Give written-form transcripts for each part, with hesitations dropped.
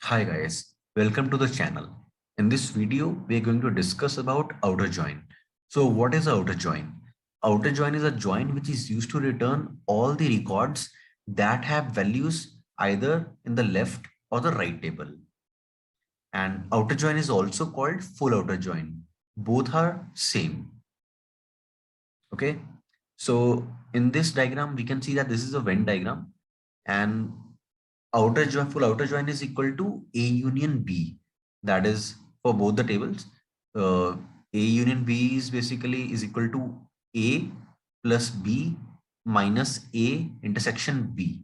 Hi guys, welcome to the channel. In this video, we are going to discuss about outer join. So what is outer join? Outer join is a join which is used to return all the records that have values either in the left or the right table. And outer join is also called full outer join. Both are same. Okay. So in this diagram, we can see that this is a Venn diagram and full outer join is equal to A union B. That is for both the tables. A union B is basically is equal to A plus B minus A intersection B.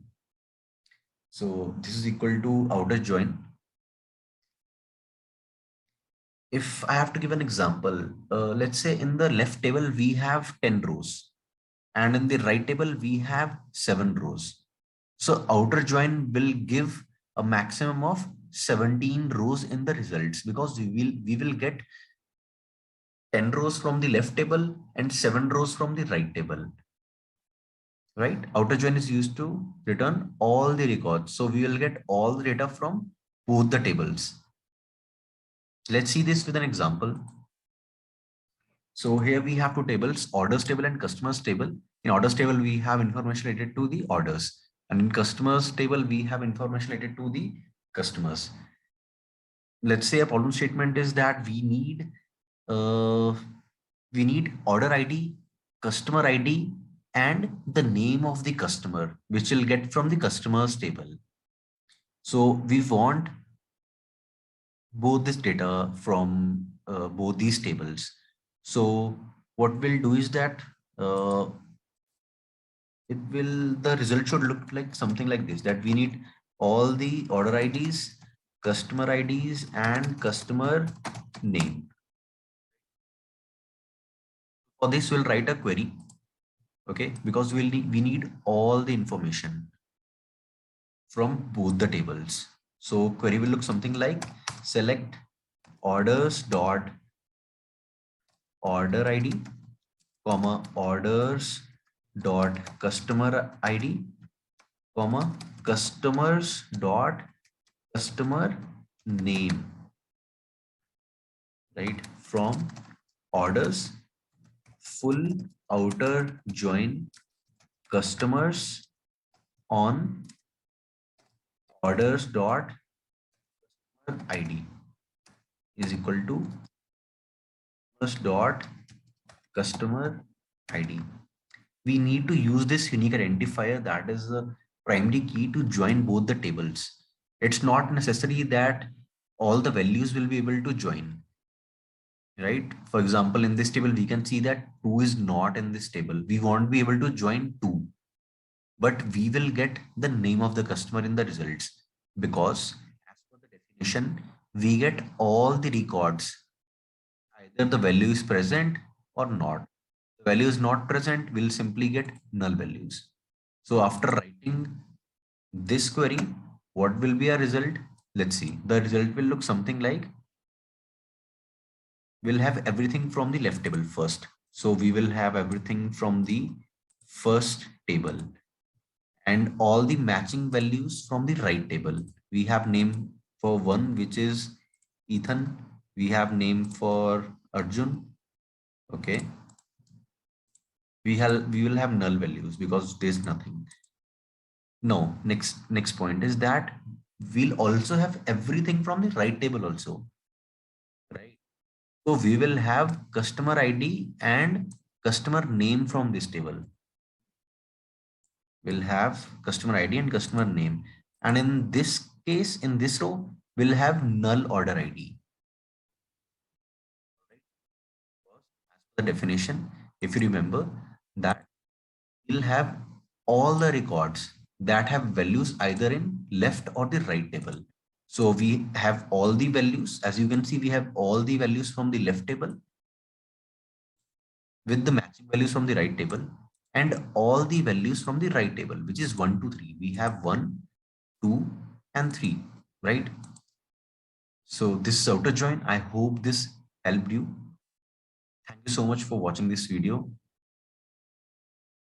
So this is equal to outer join. If I have to give an example, let's say in the left table we have 10 rows and in the right table we have 7 rows. So outer join will give a maximum of 17 rows in the results because we will get 10 rows from the left table and 7 rows from the right table. Right? Outer join is used to return all the records. So we will get all the data from both the tables. Let's see this with an example. So here we have two tables, orders table and customers table. In orders table, we have information related to the orders. And in customers table, we have information related to the customers. Let's say a problem statement is that uh, we need order ID, customer ID, and the name of the customer, which will get from the customers table. So we want both this data from both these tables. So what we'll do is that uh, the result should look like something like this, that we need all the order IDs, customer IDs, and customer name. For this, we'll write a query, okay, because we need all the information from both the tables. So query will look something like select orders dot order ID, comma orders dot customer ID, comma customers dot customer name, right? From orders full outer join customers on orders dot ID is equal to first dot customer ID. We need to use this unique identifier that is the primary key to join both the tables. It's not necessary that all the values will be able to join, right? For example, in this table, we can see that 2 is not in this table. We won't be able to join 2, but we will get the name of the customer in the results because as per the definition, we get all the records. Either the value is present or not. The value is not present, we'll simply get null values. So after writing this query, what will be our result? Let's see. The result will look something like, we'll have everything from the left table first. So we will have everything from the first table and all the matching values from the right table. We have name for one, which is Ethan. We have name for Arjun. Okay. We will have null values because there's nothing. No, next point is that we'll also have everything from the right table also, right? So we will have customer ID and customer name from this table. We'll have customer ID and customer name. And in this case, in this row, we'll have null order ID. Right? As per the definition, if you remember that we'll have all the records that have values either in left or the right table. So we have all the values. As you can see, we have all the values from the left table with the matching values from the right table and all the values from the right table, which is 1, 2, 3. We have 1, 2, and 3, right? So this is outer join. I hope this helped you. Thank you so much for watching this video.